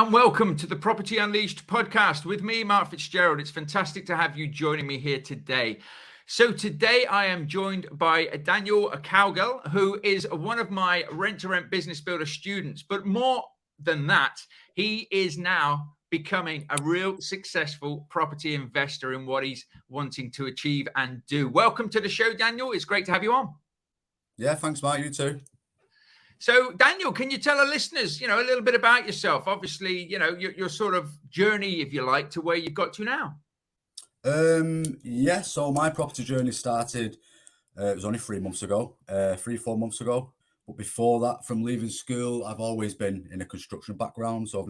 And welcome to the Property Unleashed podcast with me, Mark Fitzgerald. It's fantastic to have you joining me here today. So today I am joined by Daniel Cowgill, who is one of my rent-to-rent business builder students. But more than that, he is now becoming a real successful property investor in what he's wanting to achieve and do. Welcome to the show, Daniel. It's great to have you on. Yeah, thanks, Mark. You too. So, Daniel, can you tell our listeners, a little bit about yourself? Obviously, your sort of journey, if you like, to where you've got to now. Yeah, so my property journey started, it was only 4 months ago. But before that, from leaving school, I've always been in a construction background. So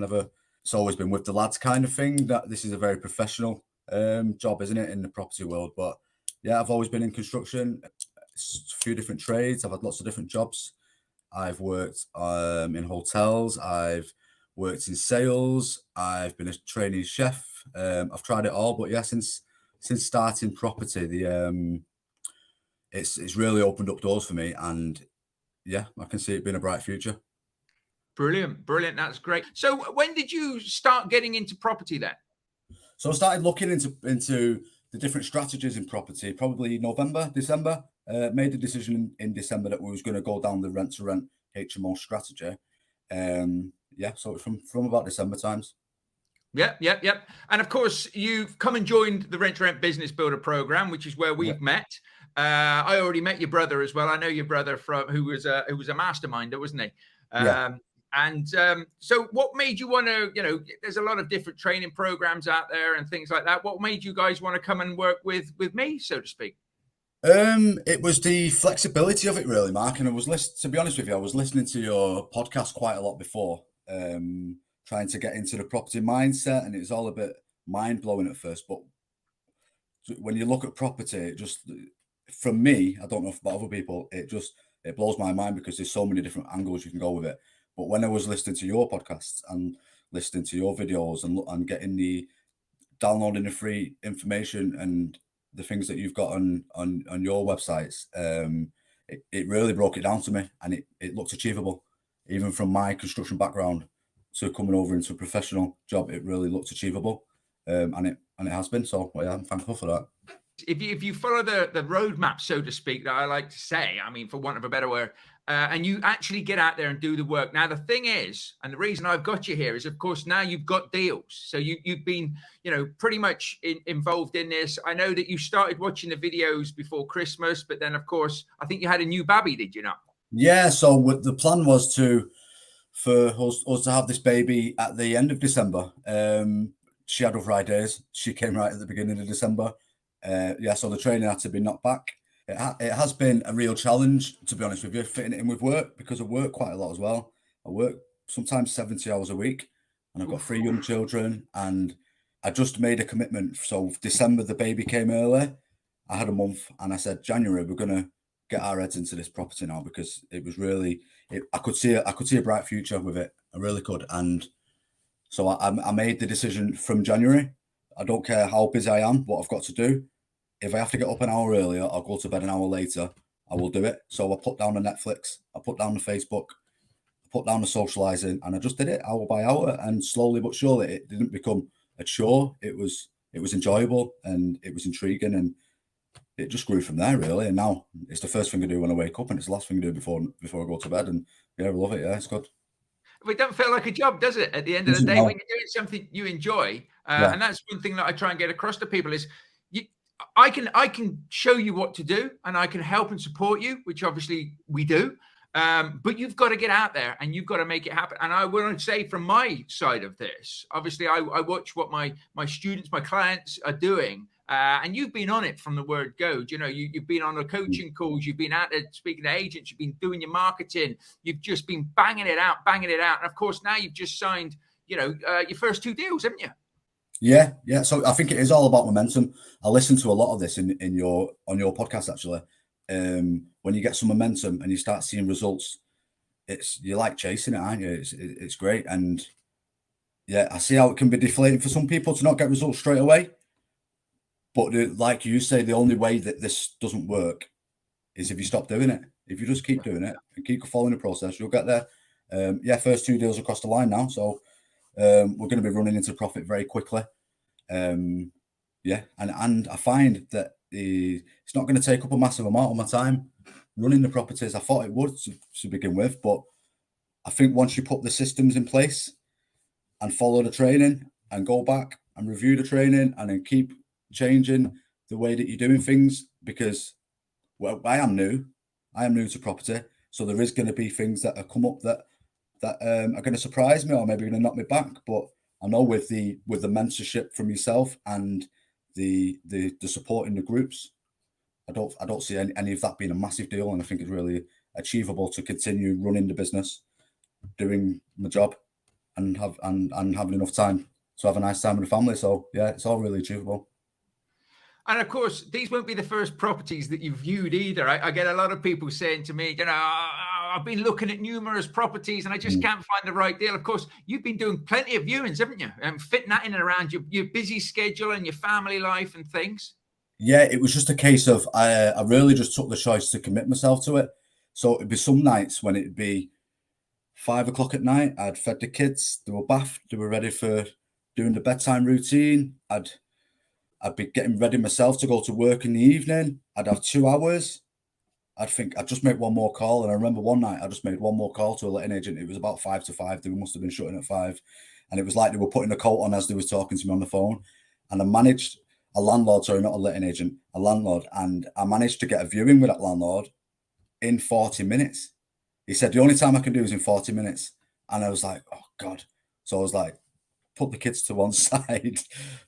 it's always been with the lads kind of thing. That this is a very professional job, isn't it, in the property world? But yeah, I've always been in construction, a few different trades. I've had lots of different jobs. I've worked in hotels. I've worked in sales. I've been a trainee chef. I've tried it all, but yeah, since starting property, it's really opened up doors for me, and yeah, I can see it being a bright future. Brilliant. That's great. So, when did you start getting into property then? So I started looking into the different strategies in property, probably November, December. Made the decision in December that we was going to go down the rent-to-rent HMO strategy. So from about December times. Yep. And of course, you've come and joined the Rent-to-Rent Business Builder program, which is where we've met. I already met your brother as well. I know your brother who was a masterminder, wasn't he? So what made you want to, there's a lot of different training programs out there and things like that. What made you guys want to come and work with me, so to speak? It was the flexibility of it, really, Mark. And to be honest with you, I was listening to your podcast quite a lot before, trying to get into the property mindset, and it was all a bit mind blowing at first. But when you look at property, it just, from me, I don't know about other people, it blows my mind because there's so many different angles you can go with it. But when I was listening to your podcasts and listening to your videos and getting downloading the free information and the things that you've got on your websites, it really broke it down to me, and it looked achievable. Even from my construction background to coming over into a professional job, it really looked achievable, and it has been. So yeah, I'm thankful for that. If you follow the roadmap, so to speak, that I like to say, for want of a better word, and you actually get out there and do the work. Now, the thing is, and the reason I've got you here is, of course, now you've got deals. So you've been, pretty much involved in this. I know that you started watching the videos before Christmas, but then, of course, I think you had a new baby, did you not? Yeah. So the plan was for us to have this baby at the end of December. She had other ideas. She came right at the beginning of December. So the training had to be knocked back. It has been a real challenge, to be honest with you, fitting it in with work, because I work quite a lot as well. I work sometimes 70 hours a week, and I've got 3 young children, and I just made a commitment. So December, the baby came early. I had a month, and I said, January, we're going to get our heads into this property now, because it was really, I could see a bright future with it. I really could. And so I made the decision from January. I don't care how busy I am, what I've got to do. If I have to get up an hour earlier, I'll go to bed an hour later. I will do it. So I put down the Netflix, I put down the Facebook, I put down the socializing, and I just did it hour by hour. And slowly but surely, it didn't become a chore. It was enjoyable, and it was intriguing, and it just grew from there, really. And now it's the first thing I do when I wake up, and it's the last thing I do before I go to bed. And yeah, I love it. Yeah, it's good. It don't feel like a job, does it? At the end of the day, when you're doing something you enjoy, and that's one thing that I try and get across to people is, I can show you what to do, and I can help and support you, which obviously we do. But you've got to get out there and you've got to make it happen. And I want to say, from my side of this, obviously I watch what my students, my clients are doing. And you've been on it from the word go. You've been on the coaching calls, you've been out there speaking to agents, you've been doing your marketing, you've just been banging it out. And of course, now you've just signed, your first 2 deals, haven't you? Yeah. So I think it is all about momentum. I listened to a lot of this on your podcast, actually. When you get some momentum and you start seeing results, you're like chasing it, aren't you? It's great. And yeah, I see how it can be deflating for some people to not get results straight away. But like you say, the only way that this doesn't work is if you stop doing it. If you just keep doing it and keep following the process, you'll get there. First 2 deals across the line now. So We're going to be running into profit very quickly. Yeah, and I find that it's not going to take up a massive amount of my time running the properties. I thought it would to begin with, but I think once you put the systems in place and follow the training and go back and review the training and then keep changing the way that you're doing things, because well, I am new to property, so there is going to be things that have come up that are going to surprise me or maybe going to knock me back. But I know with the mentorship from yourself and the support in the groups, I don't see any of that being a massive deal, and I think it's really achievable to continue running the business, doing my job, and having enough time to have a nice time with the family. So yeah, it's all really achievable. And of course, these won't be the first properties that you've viewed either. I get a lot of people saying to me, I've been looking at numerous properties and I just can't find the right deal. Of course, you've been doing plenty of viewings, haven't you? And fitting that in and around your busy schedule and your family life and things. Yeah, it was just a case of I really just took the choice to commit myself to it. So it'd be some nights when it'd be 5 o'clock at night. I'd fed the kids, they were bathed, they were ready for doing the bedtime routine. I'd be getting ready myself to go to work in the evening. I'd have 2 hours. I'd just make one more call. And I remember one night I just made one more call to a letting agent. It was about 5 to 5. They must have been shutting at 5. And it was like they were putting a coat on as they were talking to me on the phone. And I managed a landlord, sorry, not a letting agent, a landlord. And I managed to get a viewing with that landlord in 40 minutes. He said, the only time I can do is in 40 minutes. And I was like, oh God. So I was like, put the kids to one side.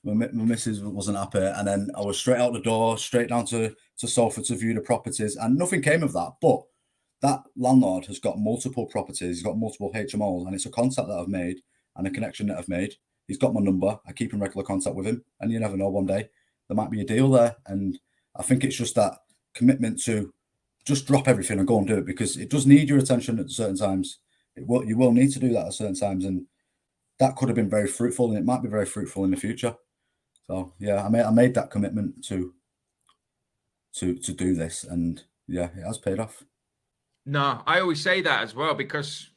My missus wasn't happy. And then I was straight out the door, straight down to Salford to view the properties. And nothing came of that. But that landlord has got multiple properties. He's got multiple HMOs. And it's a contact that I've made and a connection that I've made. He's got my number. I keep in regular contact with him. And you never know, one day there might be a deal there. And I think it's just that commitment to just drop everything and go and do it, because it does need your attention at certain times. You will need to do that at certain times. And that could have been very fruitful, and it might be very fruitful in the future. So yeah, I made that commitment to do this, and yeah, it has paid off. No, I always say that as well, because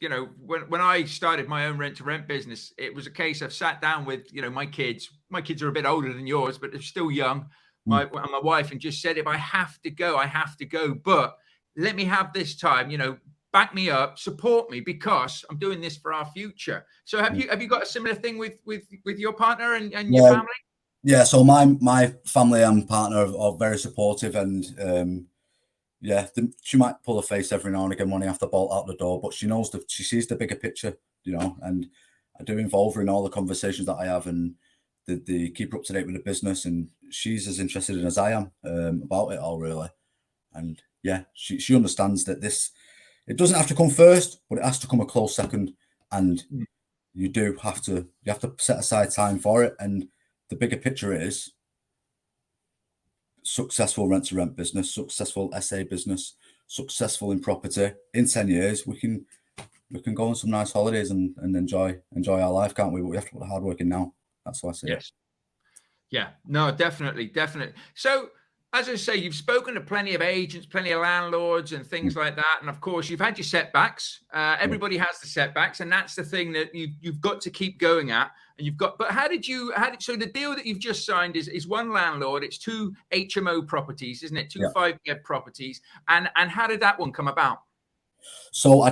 when I started my own rent to rent business, it was a case I've sat down with my kids. My kids are a bit older than yours, but they're still young. My wife, and just said, if I have to go, I have to go. But let me have this time. Back me up, support me, because I'm doing this for our future. So have you got a similar thing with your partner and your family? Yeah. So my family and partner are very supportive, and yeah, she might pull a face every now and again when I have to bolt out the door, but she sees the bigger picture, and I do involve her in all the conversations that I have, and they keep her up to date with the business, and she's as interested in as I am about it all, really. And yeah, she understands that it doesn't have to come first, but it has to come a close second. And you have to set aside time for it. And the bigger picture is successful rent to rent business, successful SA business, successful in property. In 10 years, we can go on some nice holidays and enjoy our life, can't we? But we have to put the hard work in now. That's what I see. Yes. Yeah, no, definitely. So, as I say, you've spoken to plenty of agents, plenty of landlords and things like that. And of course, you've had your setbacks. Everybody has the setbacks. And that's the thing that you've got to keep going at. And but so the deal that you've just signed is one landlord, it's 2 HMO properties, isn't it? 2 5-bed properties. And how did that one come about? So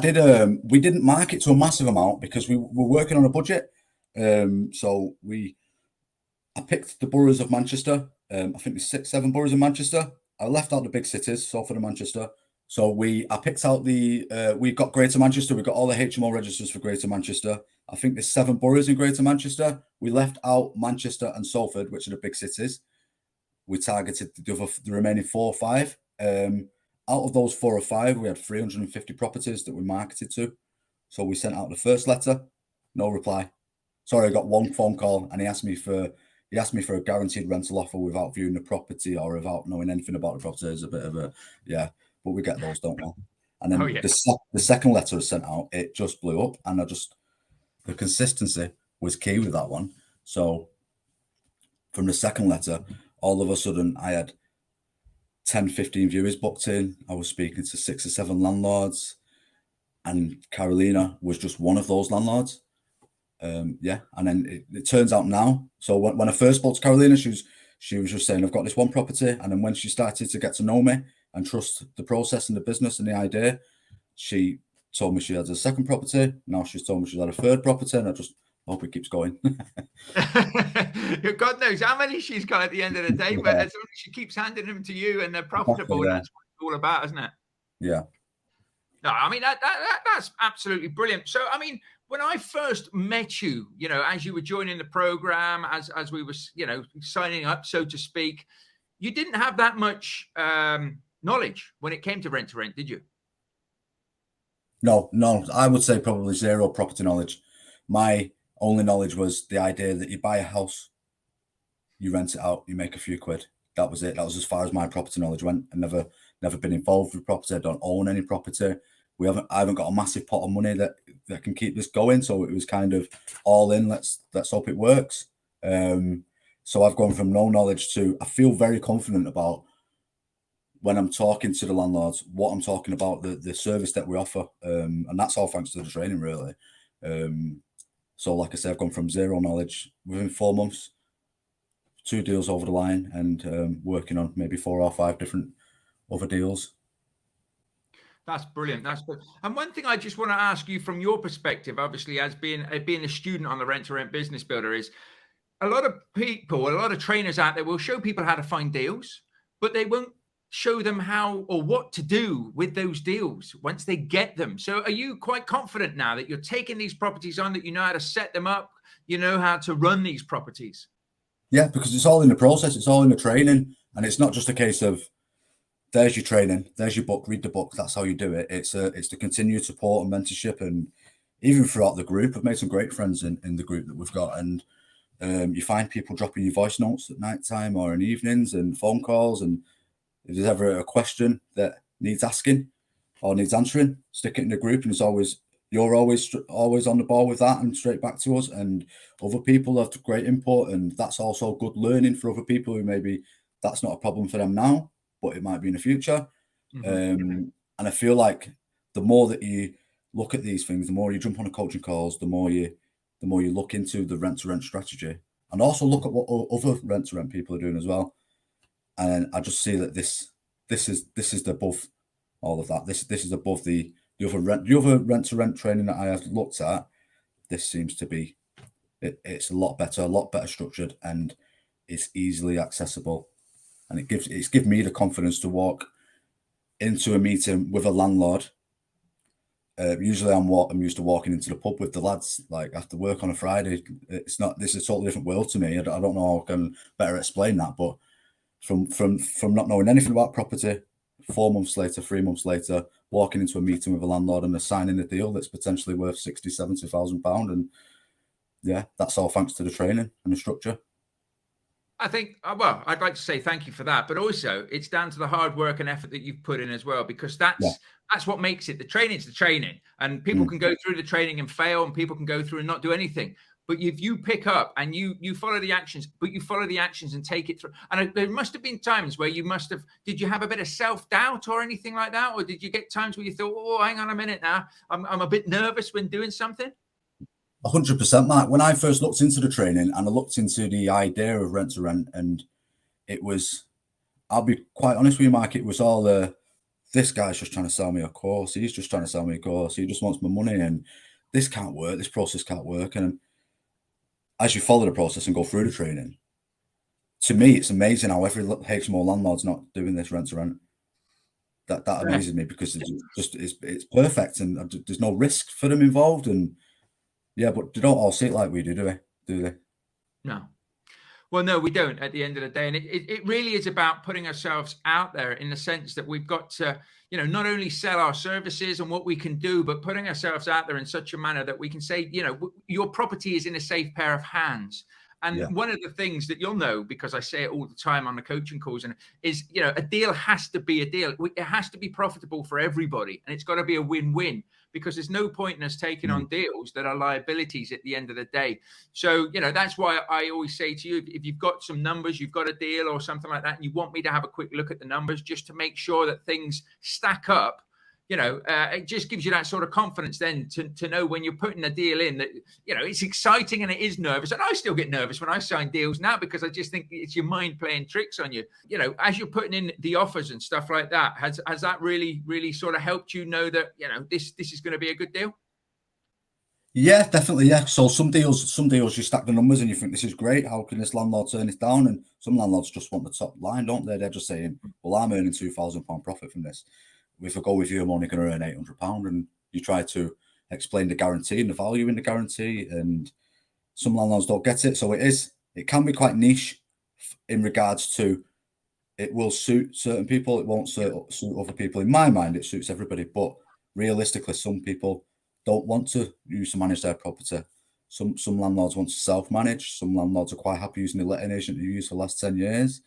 we didn't market to a massive amount because we were working on a budget. So I picked the boroughs of Manchester. I think there's 6-7 boroughs in Manchester. I left out the big cities, Salford and Manchester. So I picked out we've got Greater Manchester. We've got all the HMO registers for Greater Manchester. I think there's 7 boroughs in Greater Manchester. We left out Manchester and Salford, which are the big cities. We targeted the remaining 4 or 5. Out of those 4 or 5, we had 350 properties that we marketed to. So we sent out the first letter, no reply. Sorry, I got one phone call, and he asked me for a guaranteed rental offer without viewing the property or without knowing anything about the property. It's a bit of a, but we get those, don't we? And then the second letter was sent out, it just blew up, and the consistency was key with that one. So from the second letter, all of a sudden I had 10, 15 viewers booked in. I was speaking to 6 or 7 landlords, and Carolina was just one of those landlords. Yeah, and then it turns out now. So when I first spoke to Carolina, she was just saying, I've got this one property. And then when she started to get to know me and trust the process and the business and the idea, she told me she has a second property. Now she's told me she's had a third property, and I just hope it keeps going. God knows how many she's got at the end of the day, but as long as she keeps handing them to you and they're profitable, that's what it's all about, isn't it? Yeah. No, I mean, that's absolutely brilliant. So, I mean, when I first met you, you know, as you were joining the program, as we were, you know, signing up, so to speak, you didn't have that much knowledge when it came to rent, did you? No, I would say probably zero property knowledge. My only knowledge was the idea that you buy a house, you rent it out, you make a few quid. That was it. That was as far as my property knowledge went. I've never been involved with property. I don't own any property. I haven't got a massive pot of money that can keep this going. So it was kind of all in. Let's hope it works. So I've gone from no knowledge to I feel very confident about when I'm talking to the landlords, what I'm talking about, the service that we offer. And that's all thanks to the training, really. So like I said, I've gone from zero knowledge within 4 months, 2 deals over the line, and working on maybe 4 or 5 different other deals. That's brilliant. That's good. And one thing I just want to ask you from your perspective, obviously, as being a student on the Rent to Rent Business Builder, is a lot of people, a lot of trainers out there will show people how to find deals, but they won't show them how or what to do with those deals once they get them. So are you quite confident now that you're taking these properties on, that you know how to set them up, you know how to run these properties? Yeah, because it's all in the process, it's all in the training, and it's not just a case of there's your training, there's your book, read the book, that's how you do it. It's the continued support and mentorship, and even throughout the group, I've made some great friends in the group that we've got, and you find people dropping you voice notes at night time or in evenings and phone calls, and if there's ever a question that needs asking or needs answering, stick it in the group, and you're always on the ball with that and straight back to us. And other people have great input, and that's also good learning for other people who maybe that's not a problem for them now, but it might be in the future. And I feel like the more that you look at these things, the more you jump on a coaching calls, the more you look into the rent to rent strategy, and also look at what other rent to rent people are doing as well. And I just see that this is above all of that. This is above the other rent to rent training that I have looked at. This seems to be it's a lot better structured, and it's easily accessible. And it's given me the confidence to walk into a meeting with a landlord. Usually I'm used to walking into the pub with the lads, like after work on a Friday. This is a totally different world to me. I don't know how I can better explain that, but from not knowing anything about property, 4 months later, 3 months later, walking into a meeting with a landlord and they're signing a deal that's potentially worth £60,000-70,000, and yeah, that's all thanks to the training and the structure. I think, well, I'd like to say thank you for that, but also it's down to the hard work and effort that you've put in as well, because that's what makes it. The training's the training, and people can go through the training and fail, and people can go through and not do anything. But if you pick up and you follow the actions, and take it through. And there must have been times where did you have a bit of self-doubt or anything like that? Or did you get times where you thought, oh, hang on a minute now, I'm a bit nervous when doing something? 100%, Mark. When I first looked into the training and I looked into the idea of rent to rent, and it was, I'll be quite honest with you, Mark, it was all this guy's just trying to sell me a course. He's just trying to sell me a course. He just wants my money, and this can't work. This process can't work. And as you follow the process and go through the training, to me, it's amazing how every HMO landlord's not doing this rent to rent. That amazes me, because it's perfect, and there's no risk for them involved. And yeah, but they don't all see it like we do, do they? No. Well, no, we don't at the end of the day. And it really is about putting ourselves out there, in the sense that we've got to, not only sell our services and what we can do, but putting ourselves out there in such a manner that we can say, your property is in a safe pair of hands. And one of the things that you'll know, because I say it all the time on the coaching calls, and is, a deal has to be a deal. It has to be profitable for everybody, and it's got to be a win-win, because there's no point in us taking on deals that are liabilities at the end of the day. So, that's why I always say to you, if you've got some numbers, you've got a deal or something like that, and you want me to have a quick look at the numbers just to make sure that things stack up, it just gives you that sort of confidence then to know when you're putting a deal in that, it's exciting and it is nervous. And I still get nervous when I sign deals now because I just think it's your mind playing tricks on you. As you're putting in the offers and stuff like that, has that really, really sort of helped you know that, this is going to be a good deal? Yeah, definitely. Yeah. So some deals you stack the numbers and you think this is great. How can this landlord turn it down? And some landlords just want the top line, don't they? They're just saying, well, I'm earning £2,000 profit from this. If I go with you, I'm only going to earn £800. And you try to explain the guarantee and the value in the guarantee. And some landlords don't get it. So it can be quite niche in regards to it will suit certain people. It won't suit other people. In my mind, it suits everybody. But realistically, some people don't want to use to manage their property. Some landlords want to self-manage. Some landlords are quite happy using the letting agent they've used for the last 10 years.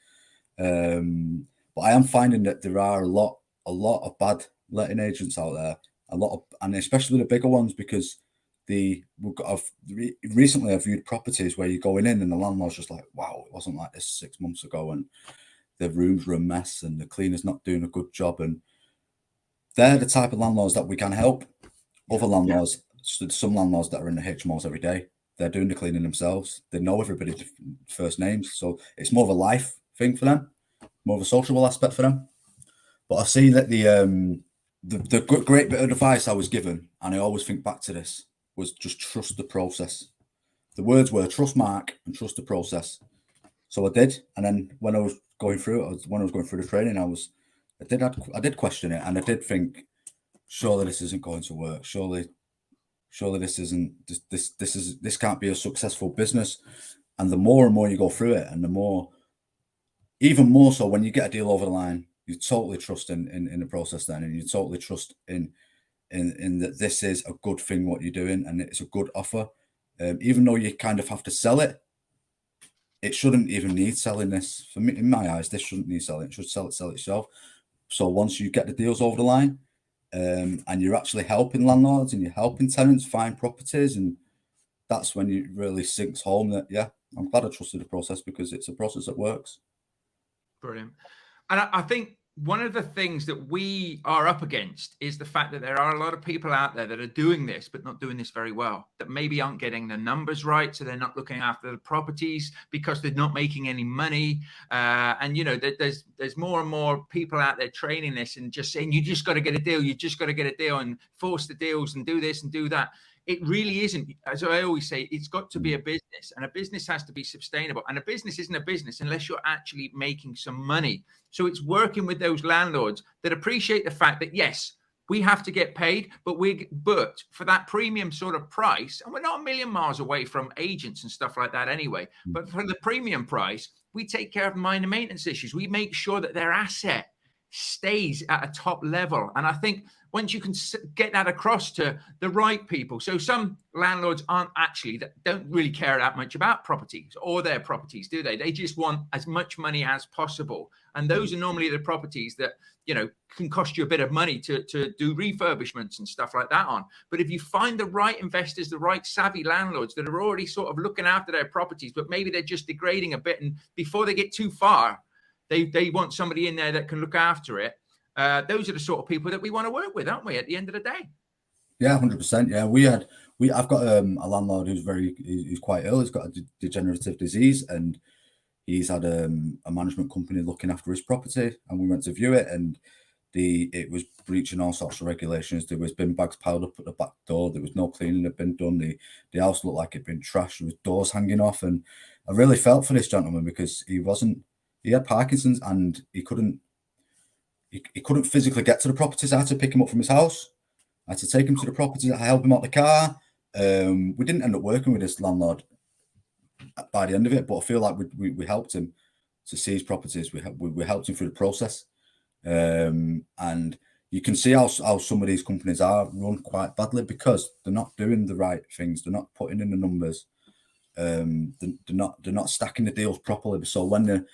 But I am finding that there are a lot of bad letting agents out there. And especially the bigger ones, because recently I've viewed properties where you're going in and the landlord's just like, wow, it wasn't like this 6 months ago, and the rooms were a mess and the cleaner's not doing a good job. And they're the type of landlords that we can help. Other landlords, some landlords that are in the HMOs every day, they're doing the cleaning themselves. They know everybody's first names. So it's more of a life thing for them, more of a sociable aspect for them. But I've seen that the great bit of advice I was given, and I always think back to this, was just trust the process. The words were trust Mark and trust the process. So I did. And then when I was going through it, the training, I did question it, and I did think, surely this isn't going to work. Surely this can't be a successful business. And the more and more you go through it, and the more, even more so when you get a deal over the line, you totally trust in the process then, and you totally trust in that this is a good thing what you're doing, and it's a good offer. Even though you kind of have to sell it, it shouldn't even need selling this. For me, in my eyes, this shouldn't need selling. It should sell itself. So once you get the deals over the line, and you're actually helping landlords and you're helping tenants find properties, and that's when it really sinks home that, yeah, I'm glad I trusted the process, because it's a process that works. Brilliant. And I think one of the things that we are up against is the fact that there are a lot of people out there that are doing this, but not doing this very well, that maybe aren't getting the numbers right. So they're not looking after the properties because they're not making any money. And, there's more and more people out there training this and just saying, you just got to get a deal. You just got to get a deal and force the deals and do this and do that. It really isn't. As I always say, it's got to be a business, and a business has to be sustainable. And a business isn't a business unless you're actually making some money. So it's working with those landlords that appreciate the fact that, yes, we have to get paid, but for that premium sort of price, and we're not a million miles away from agents and stuff like that anyway, but for the premium price, we take care of minor maintenance issues. We make sure that their asset stays at a top level. And I think once you can get that across to the right people, so some landlords don't really care that much about properties or their properties, do they? They just want as much money as possible. And those are normally the properties that, can cost you a bit of money to do refurbishments and stuff like that on. But if you find the right investors, the right savvy landlords that are already sort of looking after their properties, but maybe they're just degrading a bit, and before they get too far, they want somebody in there that can look after it. Those are the sort of people that we want to work with, aren't we, at the end of the day? Yeah, 100%. Yeah, I've got a landlord who's quite ill. He's got a degenerative disease, and he's had a management company looking after his property, and we went to view it, and it was breaching all sorts of regulations. There was bin bags piled up at the back door. There was no cleaning had been done. The house looked like it'd been trashed. There was doors hanging off, and I really felt for this gentleman, because he had Parkinson's, and he couldn't physically get to the properties. I had to pick him up from his house. I had to take him to the properties. I helped him out the car. We didn't end up working with this landlord by the end of it, but I feel like we helped him to see his properties. We helped him through the process. And you can see how some of these companies are run quite badly, because they're not doing the right things. They're not putting in the numbers. They're not stacking the deals properly. So when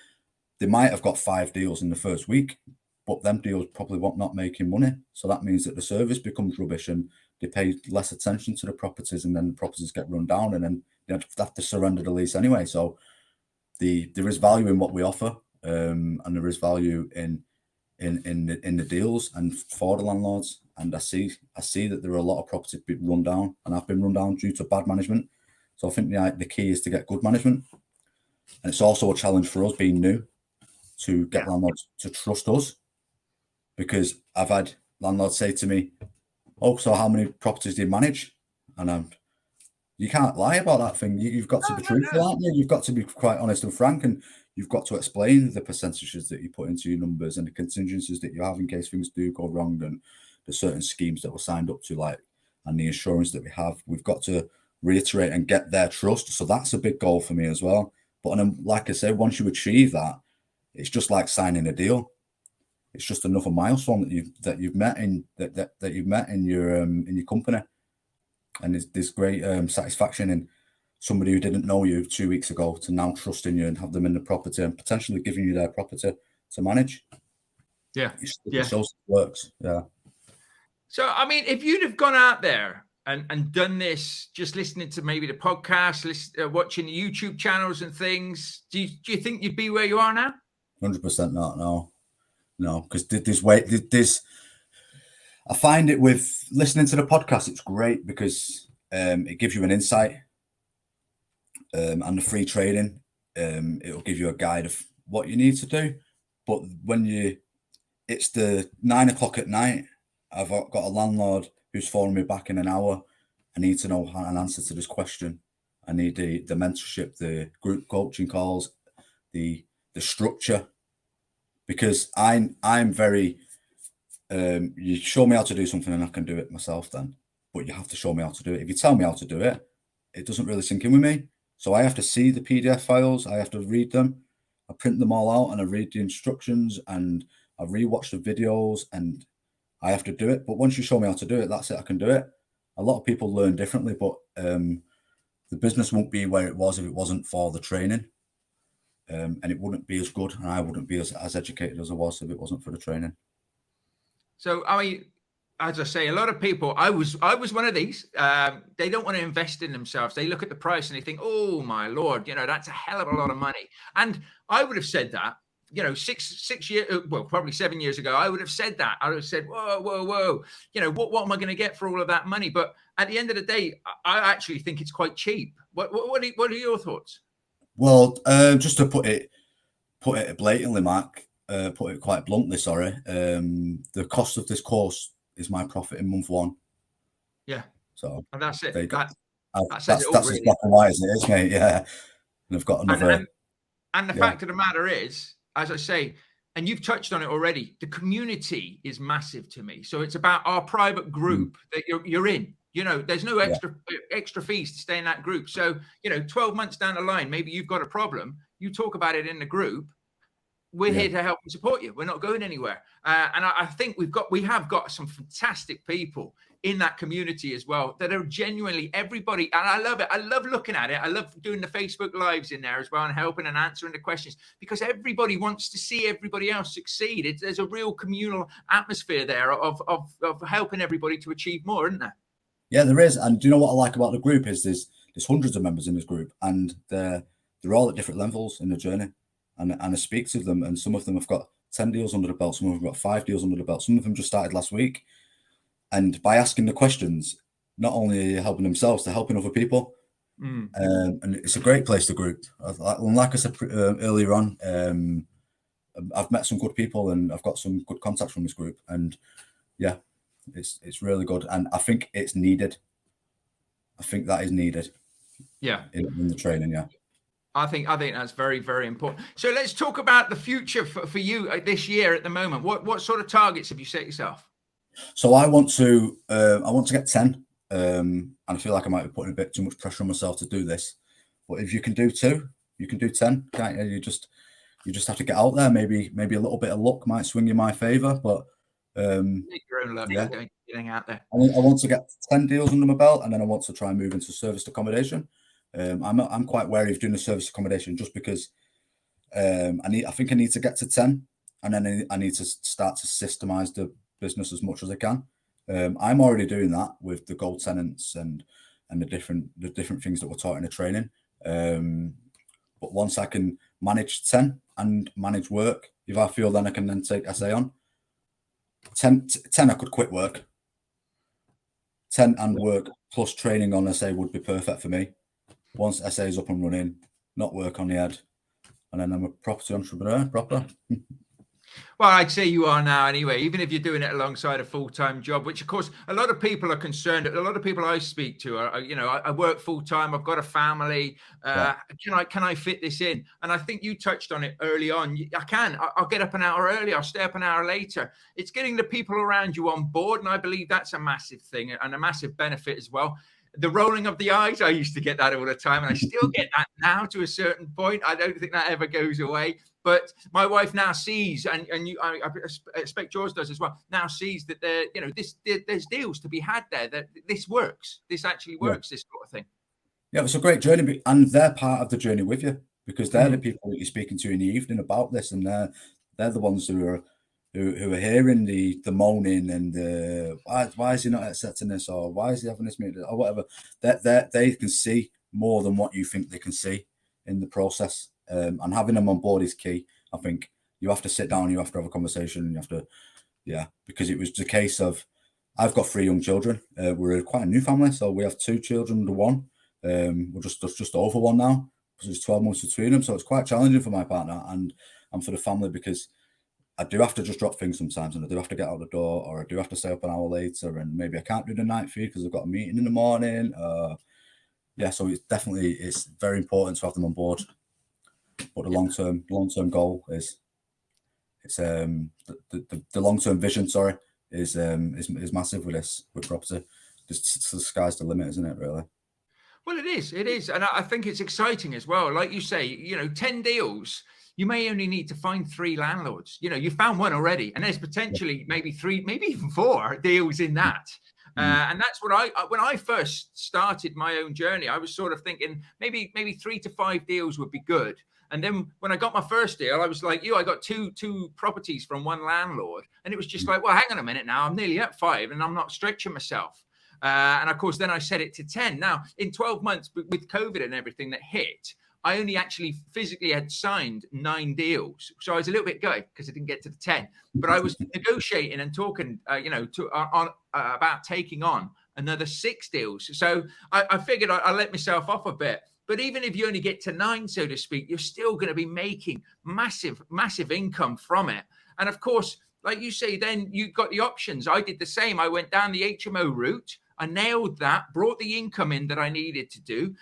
they might have got 5 deals in the first week, but them deals probably not making money. So that means that the service becomes rubbish, and they pay less attention to the properties, and then the properties get run down, and then they have to surrender the lease anyway. So there is value in what we offer, and there is value in the deals and for the landlords. and I see that there are a lot of properties being run down, and have been run down due to bad management. So I think the key is to get good management, and it's also a challenge for us being new to get landlords to trust us, because I've had landlords say to me, "Oh, so how many properties do you manage?" And you can't lie about that thing. You've got to be truthful, aren't you? You've got to be quite honest and frank, and you've got to explain the percentages that you put into your numbers and the contingencies that you have in case things do go wrong, and the certain schemes that we're signed up to, like, and the insurance that we have. We've got to reiterate and get their trust. So that's a big goal for me as well. But like I said, once you achieve that, it's just like signing a deal. It's just another milestone that you've met in your company, and there's great satisfaction in somebody who didn't know you 2 weeks ago to now trusting you and have them in the property and potentially giving you their property to manage. Yeah, it shows it works. Yeah. So I mean, if you'd have gone out there and done this, just listening to maybe the podcast, watching the YouTube channels and things, do you think you'd be where you are now? 100% not. No, because there's I find it with listening to the podcast, it's great because it gives you an insight, and the free training, it'll give you a guide of what you need to do. But when it's the 9 o'clock at night, I've got a landlord who's phoning me back in an hour. I need to know an answer to this question. I need the mentorship, the group coaching calls, the structure, because I'm very, you show me how to do something and I can do it myself then, but you have to show me how to do it. If you tell me how to do it, it doesn't really sink in with me. So I have to see the PDF files, I have to read them, I print them all out and I read the instructions and I rewatch the videos and I have to do it. But once you show me how to do it, that's it, I can do it. A lot of people learn differently, but the business won't be where it was if it wasn't for the training. And it wouldn't be as good, and I wouldn't be as educated as I was if it wasn't for the training. So, I mean, as I say, a lot of people, I was one of these, they don't want to invest in themselves. They look at the price and they think, oh my Lord, that's a hell of a lot of money. And I would have said that, 6 years, well, probably 7 years ago, I would have said that. I would have said, whoa. What am I going to get for all of that money? But at the end of the day, I actually think it's quite cheap. What are your thoughts? Well, just to put it blatantly, Mark, put it quite bluntly, sorry. The cost of this course is my profit in month one. Yeah. So and that's it. That's it all, as really. black and white as it is, mate. Yeah. And I've got another. And the fact of the matter is, as I say, and you've touched on it already, the community is massive to me. So it's about our private group that you're in. There's no extra fees to stay in that group. So, 12 months down the line, maybe you've got a problem. You talk about it in the group. We're here to help and support you. We're not going anywhere. And I think we have got some fantastic people in that community as well that are genuinely everybody. And I love it. I love looking at it. I love doing the Facebook lives in there as well and helping and answering the questions because everybody wants to see everybody else succeed. There's a real communal atmosphere there of helping everybody to achieve more, isn't there? Yeah, there is. And do you know what I like about the group is there's hundreds of members in this group and they're all at different levels in the journey. And I speak to them and some of them have got 10 deals under the belt. Some of them have got 5 deals under the belt. Some of them just started last week. And by asking the questions, not only are you helping themselves, they're helping other people. And it's a great place to group. Like I said earlier on, I've met some good people and I've got some good contacts from this group. And yeah, it's really good. And I think it's needed. I think that is needed. Yeah. In the training, yeah. I think that's very, very important. So let's talk about the future for you this year at the moment. What sort of targets have you set yourself? So I want to get 10. And I feel like I might be putting a bit too much pressure on myself to do this. But if you can do 2, you can do 10, can't you? You just have to get out there. Maybe a little bit of luck might swing in my favor, but make your own luck, getting out there. I want to get 10 deals under my belt, and then I want to try and move into serviced accommodation. I'm quite wary of doing the service accommodation just because I think I need to get to 10, and then I need to start to systemize the business as much as I can. I'm already doing that with the gold tenants and the different things that we're taught in the training. But once I can manage 10 and manage work, if I feel then I can then take SA on. 10 I could quit work tent and work plus training on SA would be perfect for me. Once SA is up and running, not work on the head, and then I'm a property entrepreneur proper. Well, I'd say you are now anyway, even if you're doing it alongside a full-time job, which of course a lot of people are concerned. A lot of people I speak to are, I work full-time, I've got a family. Can I fit this in? And I think you touched on it early on. I'll get up an hour early, I'll stay up an hour later. It's getting the people around you on board. And I believe that's a massive thing and a massive benefit as well. The rolling of the eyes, I used to get that all the time, and I still get that now to a certain point. I don't think that ever goes away. But my wife now sees, and I expect yours does as well, now sees that there's deals to be had there, that this works. This actually works, this sort of thing. Yeah, it's a great journey, and they're part of the journey with you, because they're the people that you're speaking to in the evening about this, and they're the ones who are hearing the moaning and why is he not accepting this, or why is he having this meeting, or whatever. That they can see more than what you think they can see in the process. And having them on board is key. I think you have to sit down, you have to have a conversation, and you have to, because it was the case of, I've got 3 young children. We're quite a new family, so we have 2 children under 1. We're just over 1 now, because there's 12 months between them. So it's quite challenging for my partner and for the family, because I do have to just drop things sometimes, and I do have to get out the door, or I do have to stay up an hour later, and maybe I can't do the night feed because I've got a meeting in the morning. So it's very important to have them on board. But the long-term goal is the long-term vision. Sorry, is massive with property. The sky's the limit, isn't it? Really. Well, it is, and I think it's exciting as well. Like you say, 10 deals. You may only need to find 3 landlords. You found 1 already, and there's potentially maybe 3, maybe even 4 deals in that. And that's what when I first started my own journey, I was sort of thinking maybe 3 to 5 deals would be good. And then when I got my first deal, I was like, I got two properties from 1 landlord. And it was just like, well, hang on a minute now. I'm nearly at 5 and I'm not stretching myself. And of course, then I set it to 10. Now, in 12 months with COVID and everything that hit, I only actually physically had signed 9 deals. So I was a little bit gutted because I didn't get to the 10. But I was negotiating and talking, about taking on another 6 deals. So I figured I'd let myself off a bit. But even if you only get to 9, so to speak, you're still going to be making massive, massive income from it. And of course, like you say, then you've got the options. I did the same. I went down the HMO route. I nailed that, brought the income in that I needed to do,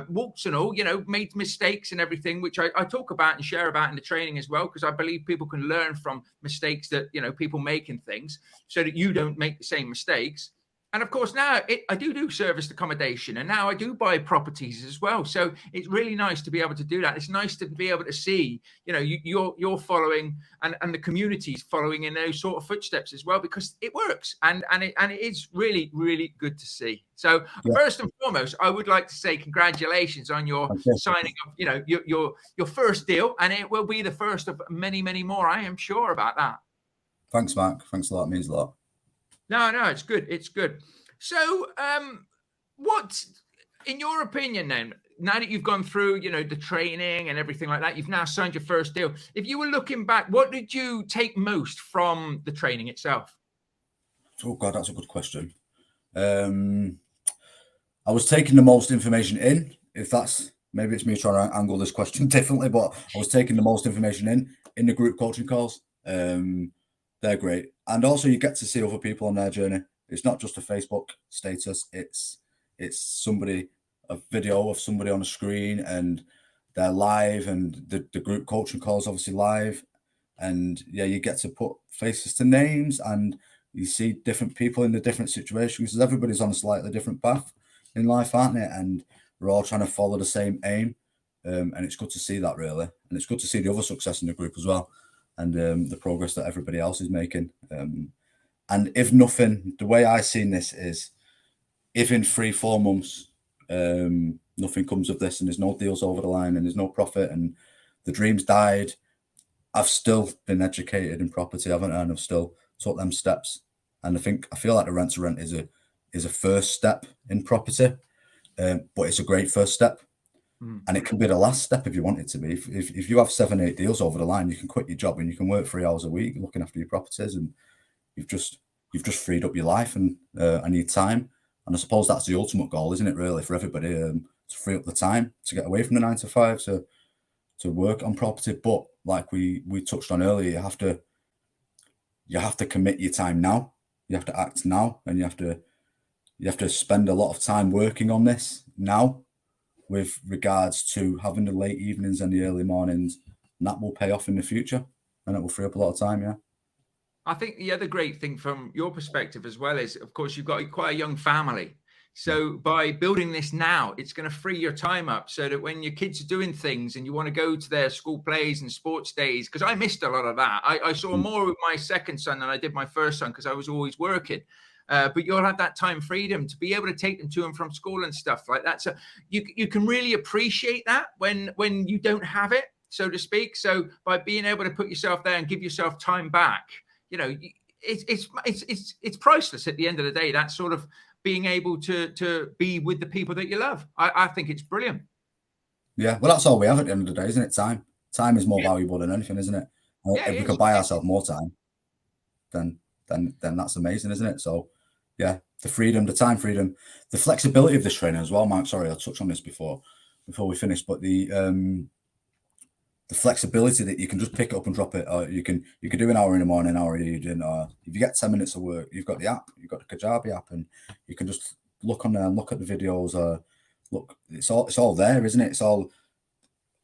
walks and all, made mistakes and everything, which I talk about and share about in the training as well, because I believe people can learn from mistakes that, people make in things so that you don't make the same mistakes. And of course, now I do serviced accommodation, and now I do buy properties as well. So it's really nice to be able to do that. It's nice to be able to see, you're following and the community's following in those sort of footsteps as well, because it works and it is really, really good to see. So first and foremost, I would like to say congratulations on your signing of, your first deal, and it will be the first of many, many more. I am sure about that. Thanks, Mark. Thanks a lot. It means a lot. No, it's good. It's good. So, what, in your opinion, then, now that you've gone through, the training and everything like that, you've now signed your first deal. If you were looking back, what did you take most from the training itself? Oh God, that's a good question. I was taking the most information in. Maybe it's me trying to angle this question differently, but I was taking the most information in the group coaching calls. They're great. And also you get to see other people on their journey. It's not just a Facebook status. It's a video of somebody on a screen, and they're live, and the group coaching call is obviously live. And you get to put faces to names, and you see different people in the different situations, because everybody's on a slightly different path in life, aren't they? And we're all trying to follow the same aim. And it's good to see that, really. And it's good to see the other success in the group as well. And the progress that everybody else is making. And if nothing, the way I've seen this is, if in 3-4 months, nothing comes of this, and there's no deals over the line, and there's no profit, and the dream's died, I've still been educated in property, haven't I? And I've still took them steps. And I feel like the rent to rent is a first step in property, but it's a great first step. And it can be the last step if you want it to be. If you have 7-8 deals over the line, you can quit your job and you can work 3 hours a week looking after your properties, and you've just freed up your life and your time. And I suppose that's the ultimate goal, isn't it, really, for everybody, to free up the time to get away from the 9 to 5 to work on property. But like we touched on earlier, you have to commit your time now. You have to act now, and you have to spend a lot of time working on this now, with regards to having the late evenings and the early mornings, and that will pay off in the future, and it will free up a lot of time. Yeah. I think the other great thing from your perspective as well is, of course, you've got quite a young family. So by building this now, it's going to free your time up so that when your kids are doing things and you want to go to their school plays and sports days, because I missed a lot of that. I saw more with my second son than I did my first son because I was always working. But you'll have that time freedom to be able to take them to and from school and stuff like that. So you can really appreciate that when you don't have it, so to speak. So by being able to put yourself there and give yourself time back, you know, it's priceless at the end of the day. That sort of being able to be with the people that you love. I think it's brilliant. Yeah, well, that's all we have at the end of the day, isn't it? Time is more valuable than anything, isn't it? If we could buy ourselves more time, then that's amazing, isn't it? So yeah, the freedom, the time freedom, the flexibility of this training as well, Mark. Sorry, I touched on this before we finish, but the flexibility that you can just pick it up and drop it, or you can do an hour in the morning, an hour in the evening, or if you get 10 minutes of work, you've got the app, you've got the Kajabi app, and you can just look on there and look at the videos. Look, it's all there, isn't it? It's all.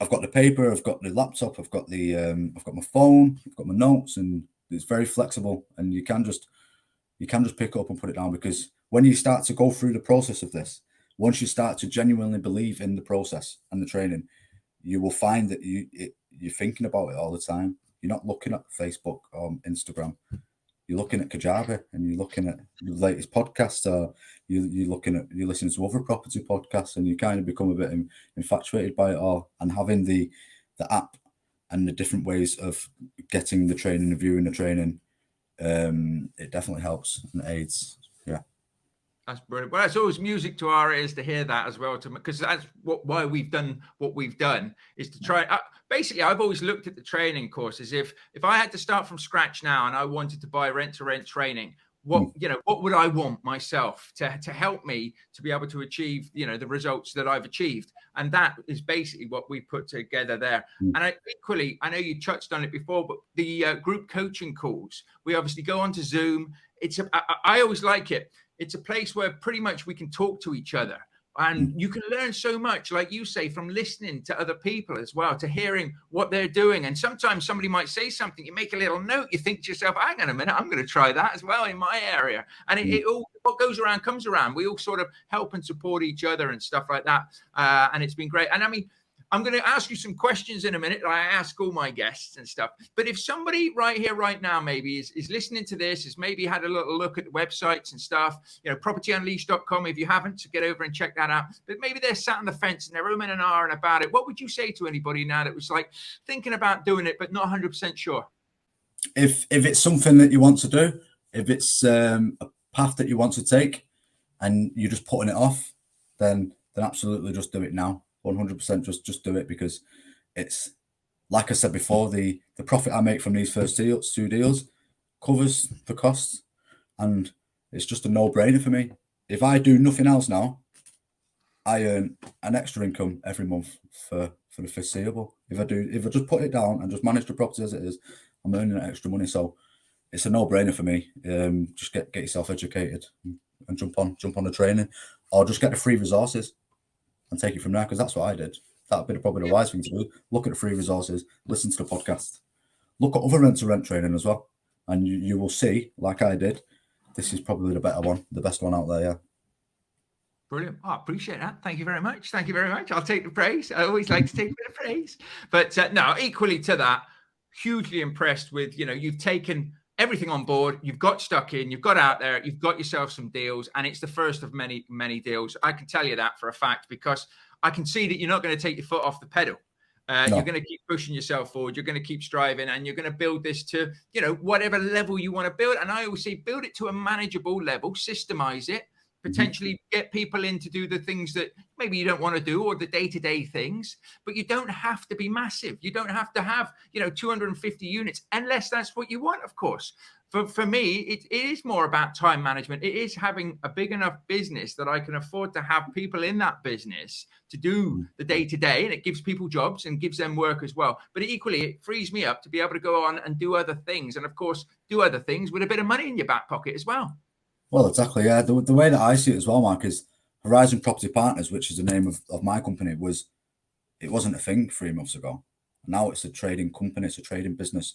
I've got the paper, I've got the laptop, I've got my phone, I've got my notes, and it's very flexible, and you can just pick it up and put it down, because when you start to go through the process of this, once you start to genuinely believe in the process and the training, you will find that you're thinking about it all the time. You're not looking at Facebook or Instagram. You're looking at Kajabi, and you're looking at the latest podcasts, or you're listening to other property podcasts, and you kind of become a bit infatuated by it all. And having the app and the different ways of getting the training and viewing the training, it definitely helps and aids. Yeah. That's brilliant. Well, it's always music to our ears to hear that as well, because that's why we've done what we've done, is to try. Basically, I've always looked at the training course as if I had to start from scratch now and I wanted to buy rent-to-rent training, what would I want myself to help me to be able to achieve, the results that I've achieved? And that is basically what we put together there. And I know you touched on it before, but the group coaching calls, we obviously go onto Zoom. I always like it. It's a place where pretty much we can talk to each other, and you can learn so much, like you say, from listening to other people as well, to hearing what they're doing. And sometimes somebody might say something, you make a little note, you think to yourself, hang on a minute, I'm going to try that as well in my area. And it all, what goes around comes around. We all sort of help and support each other and stuff like that. And it's been great. And I mean, I'm going to ask you some questions in a minute that I ask all my guests and stuff. But if somebody right here, right now, maybe is listening to this, has maybe had a little look at the websites and stuff, propertyunleashed.com, if you haven't, to get over and check that out. But maybe they're sat on the fence and they're umming and ahhing about it. What would you say to anybody now that was like thinking about doing it, but not 100% sure? If it's something that you want to do, if it's a path that you want to take and you're just putting it off, then absolutely just do it now. 100% just do it, because it's, like I said before, the profit I make from these first two deals covers the costs, and it's just a no-brainer for me. If I do nothing else now, I earn an extra income every month for the foreseeable. If I just put it down and just manage the property as it is, I'm earning extra money. So it's a no-brainer for me. Just get yourself educated and jump on the training, or just get the free resources and take it from there, because that's what I did. That'd be probably the wise thing to do. Look at the free resources, listen to the podcast, look at other rent-to-rent training as well, and you will see, like I did, this is probably the better one, the best one out there. Yeah. Brilliant. I appreciate that. Thank you very much. Thank you very much. I'll take the praise. I always like to take a bit of praise. But no, equally to that, hugely impressed with, you've taken everything on board, you've got stuck in, you've got out there, you've got yourself some deals, and it's the first of many, many deals. I can tell you that for a fact, because I can see that you're not going to take your foot off the pedal. No. You're going to keep pushing yourself forward. You're going to keep striving, and you're going to build this to, whatever level you want to build. And I always say, build it to a manageable level, systemize it, potentially get people in to do the things that maybe you don't want to do, or the day-to-day things, but you don't have to be massive. You don't have to have, 250 units, unless that's what you want, of course. For me, it is more about time management. It is having a big enough business that I can afford to have people in that business to do the day-to-day, and it gives people jobs and gives them work as well. But equally, it frees me up to be able to go on and do other things, and of course, do other things with a bit of money in your back pocket as well. Well, exactly, yeah. The way that I see it as well, Mark, is Horizon Property Partners, which is the name of my company, it wasn't a thing 3 months ago. Now it's a trading company, it's a trading business,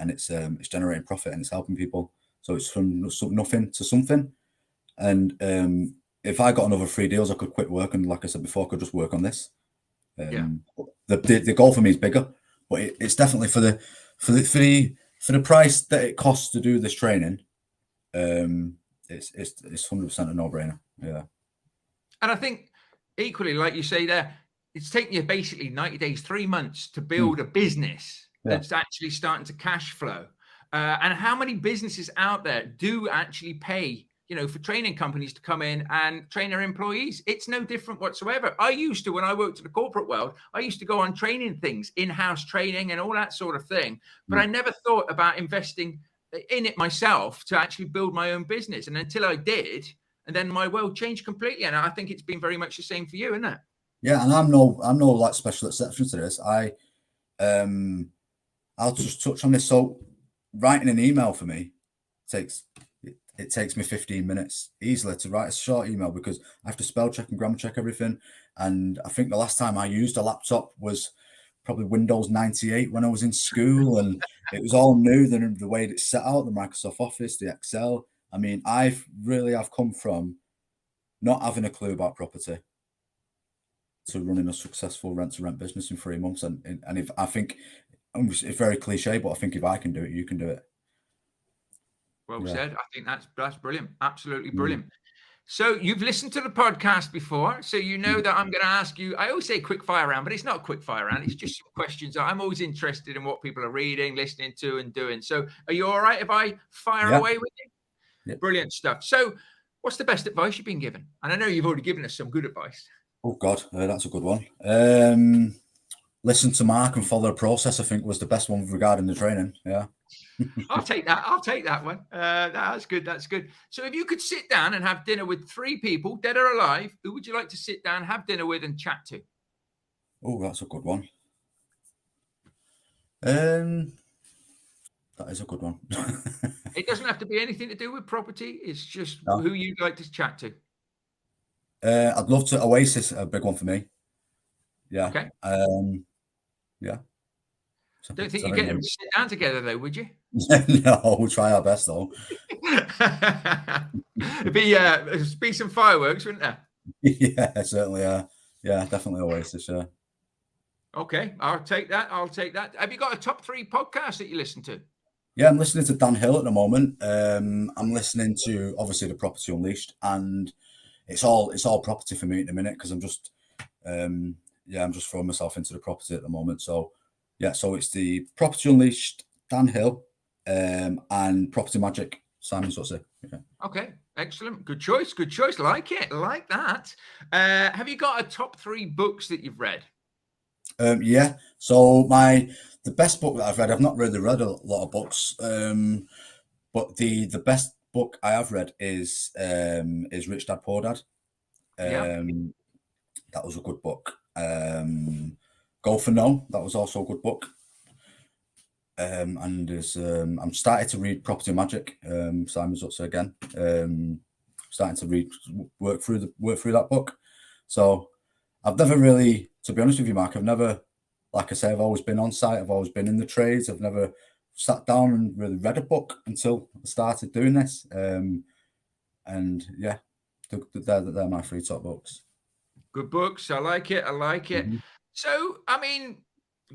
and it's generating profit and it's helping people. So it's from nothing to something. And if I got another 3 deals, I could quit work, and like I said before, I could just work on this. The goal for me is bigger, but it's definitely for the price that it costs to do this training. It's 100% a no-brainer. Yeah. And I think equally, like you say there, it's taken you basically 90 days, 3 months to build a business that's actually starting to cash flow. And how many businesses out there do actually pay, for training companies to come in and train their employees? It's no different whatsoever. I used to, when I worked in the corporate world, I used to go on training things, in-house training and all that sort of thing. But I never thought about investing in it myself to actually build my own business. And until I did, and then my world changed completely. And I think it's been very much the same for you, isn't it? Yeah, and I'm no like special exception to this. I'll just touch on this. So writing an email for me takes me 15 minutes easily to write a short email, because I have to spell check and grammar check everything. And I think the last time I used a laptop was probably Windows 98 when I was in school, and it was all new. The way it's set out, the Microsoft Office, the Excel. I mean, I've come from not having a clue about property to running a successful rent-to-rent business in 3 months. And if I think it's very cliche, but I think if I can do it, you can do it. Well said. I think that's brilliant. Absolutely brilliant. So you've listened to the podcast before, so you know that I'm going to ask you, I always say quick fire round, but it's not a quick fire round. It's just some questions. I'm always interested in what people are reading, listening to, and doing. So are you all right if I fire away with you? Yeah. Brilliant stuff. So what's the best advice you've been given? And I know you've already given us some good advice. Oh God, that's a good one. Listen to Mark and follow the process, I think, was the best one regarding the training. Yeah. I'll take that one. That's good. That's good. So if you could sit down and have dinner with 3 people, dead or alive, who would you like to sit down, have dinner with, and chat to? Oh, that's a good one. That is a good one. It doesn't have to be anything to do with property. It's just who you'd like to chat to. I'd love to. Oasis, a big one for me. Yeah. Okay. Yeah. Don't think you get them to sit down together, though, would you? No, we'll try our best, though. It'd be some fireworks, wouldn't there? Yeah, certainly. Yeah, definitely Oasis. Yeah. Okay, I'll take that. Have you got a top 3 podcast that you listen to? Yeah, I'm listening to Dan Hill at the moment. I'm listening to, obviously, the Property Unleashed, and it's all property for me at the minute, because I'm just I'm just throwing myself into the property at the moment. So yeah, so it's the Property Unleashed, Dan Hill, and Property Magic, Simon Sutzer. Yeah. Okay, excellent. Good choice. Like it. Like that. Have you got a top 3 books that you've read? Yeah. So the best book that I've read, I've not really read a lot of books, but the best book I have read is Rich Dad Poor Dad. That was a good book. Go for No, that was also a good book. And I'm starting to read Property Magic, Simon Sutzer again. Starting to work through that book. So I've never really, to be honest with you, Mark, like I say, I've always been on site. I've always been in the trades. I've never sat down and really read a book until I started doing this. And yeah, they're my 3 top books. Good books. I like it. Mm-hmm. So, I mean,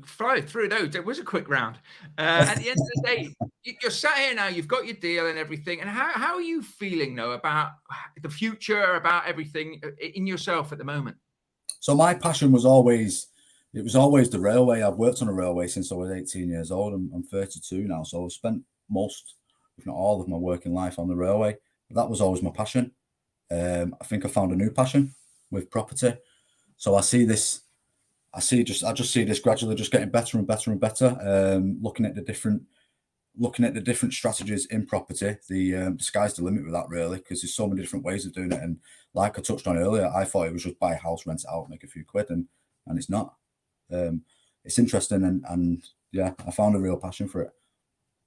fly through those. It was a quick round. At the end of the day, you're sat here now, you've got your deal and everything. And how are you feeling, though, about the future, about everything in yourself at the moment? So my passion was always the railway. I've worked on a railway since I was 18 years old. I'm 32 now. So I've spent most, if not all, of my working life on the railway. That was always my passion. I think I found a new passion with property. So I just see this gradually just getting better and better and better. Looking at the different strategies in property, the sky's the limit with that, really, because there's so many different ways of doing it. And like I touched on earlier, I thought it was just buy a house, rent it out, make a few quid, and it's not. It's interesting, and yeah, I found a real passion for it.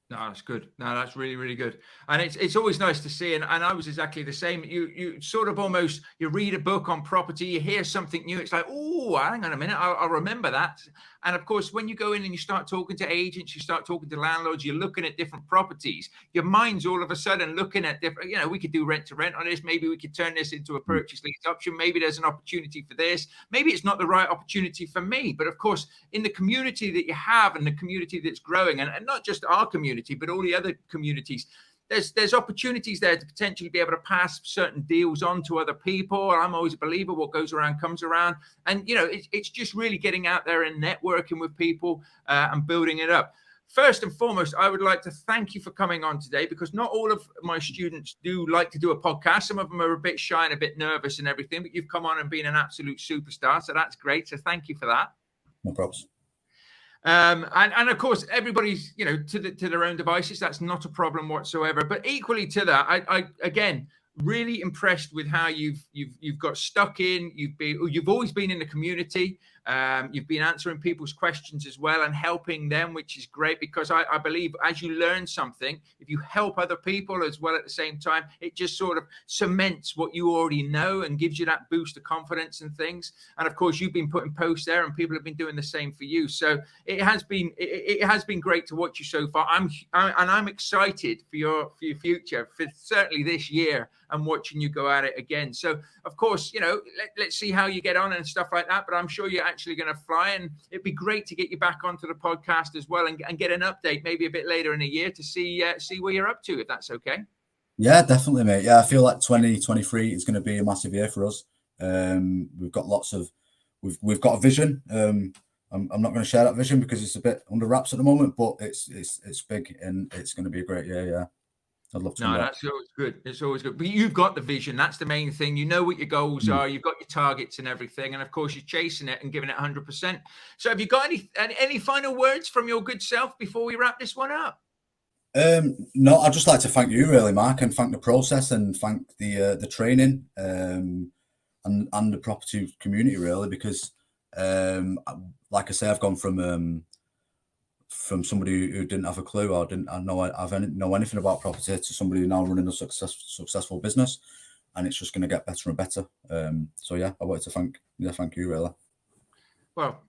No, that's good. No, that's really, really good. And it's always nice to see. And I was exactly the same. You sort of almost, you read a book on property, you hear something new. It's like, oh, hang on a minute. I'll remember that. And of course, when you go in and you start talking to agents, you start talking to landlords, you're looking at different properties, your mind's all of a sudden looking at different, we could do rent to rent on this. Maybe we could turn this into a purchase lease option. Maybe there's an opportunity for this. Maybe it's not the right opportunity for me. But of course, in the community that you have and the community that's growing, and not just our community, but all the other communities, there's opportunities there to potentially be able to pass certain deals on to other people. I'm always a believer, what goes around comes around. And, it's just really getting out there and networking with people and building it up. First and foremost, I would like to thank you for coming on today, because not all of my students do like to do a podcast. Some of them are a bit shy and a bit nervous and everything, but you've come on and been an absolute superstar. So that's great. So thank you for that. No problems. And of course, everybody's, to their own devices. That's not a problem whatsoever. But equally to that, I again, really impressed with how you've got stuck in. You've always been in the community. You've been answering people's questions as well and helping them, which is great, because I believe as you learn something, if you help other people as well at the same time, it just sort of cements what you already know and gives you that boost of confidence and things. And of course, you've been putting posts there and people have been doing the same for you. So it has been great to watch you so far. I'm excited for your future, for certainly this year, and watching you go at it again. So of course, let's see how you get on and stuff like that. But I'm sure you're actually going to fly, and it'd be great to get you back onto the podcast as well and get an update maybe a bit later in the year to see where you're up to, if that's okay. Yeah, definitely, mate. Yeah, I feel like 2023 is going to be a massive year for us. We've got we've got a vision. I'm not going to share that vision because it's a bit under wraps at the moment, but it's big and it's going to be a great year. Yeah. I'd love to. No, that's always good. It's always good. But you've got the vision. That's the main thing. You know what your goals are. You've got your targets and everything. And of course, you're chasing it and giving it 100%. So have you got any final words from your good self before we wrap this one up? No, I'd just like to thank you, really, Mark, and thank the process and thank the training and the property community, really, because like I say, I've gone from somebody who didn't have a clue or didn't know anything about property to somebody now running a successful business, and it's just going to get better and better. So yeah, I wanted to thank you, really. Well,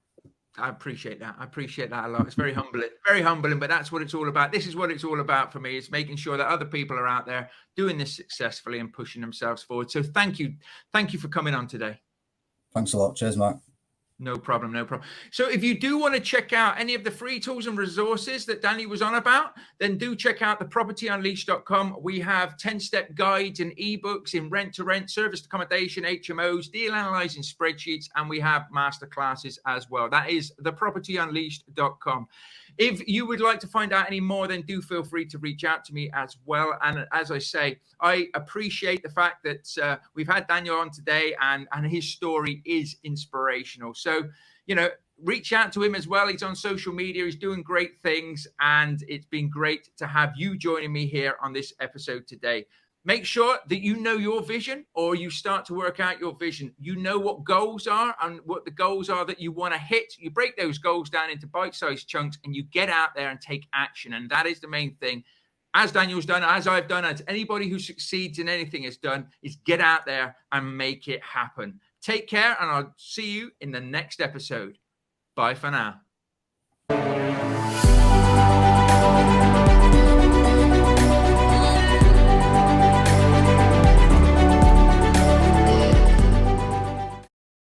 I appreciate that. I appreciate that a lot. It's very humbling, but that's what it's all about. This is what it's all about for me. It's making sure that other people are out there doing this successfully and pushing themselves forward. So thank you for coming on today. Thanks a lot. Cheers, Mark. No problem. So if you do want to check out any of the free tools and resources that Danny was on about, then do check out the propertyunleashed.com. We have 10-step guides and ebooks in rent-to-rent, serviced accommodation, HMOs, deal analyzing spreadsheets, and we have masterclasses as well. That is the propertyunleashed.com. If you would like to find out any more, then do feel free to reach out to me as well. And as I say, I appreciate the fact that we've had Daniel on today and his story is inspirational. So, reach out to him as well. He's on social media. He's doing great things. And it's been great to have you joining me here on this episode today. Make sure that you know your vision, or you start to work out your vision. You know what goals are and what the goals are that you want to hit. You break those goals down into bite-sized chunks and you get out there and take action. And that is the main thing. As Daniel's done, as I've done, as anybody who succeeds in anything has done, is get out there and make it happen. Take care, and I'll see you in the next episode. Bye for now.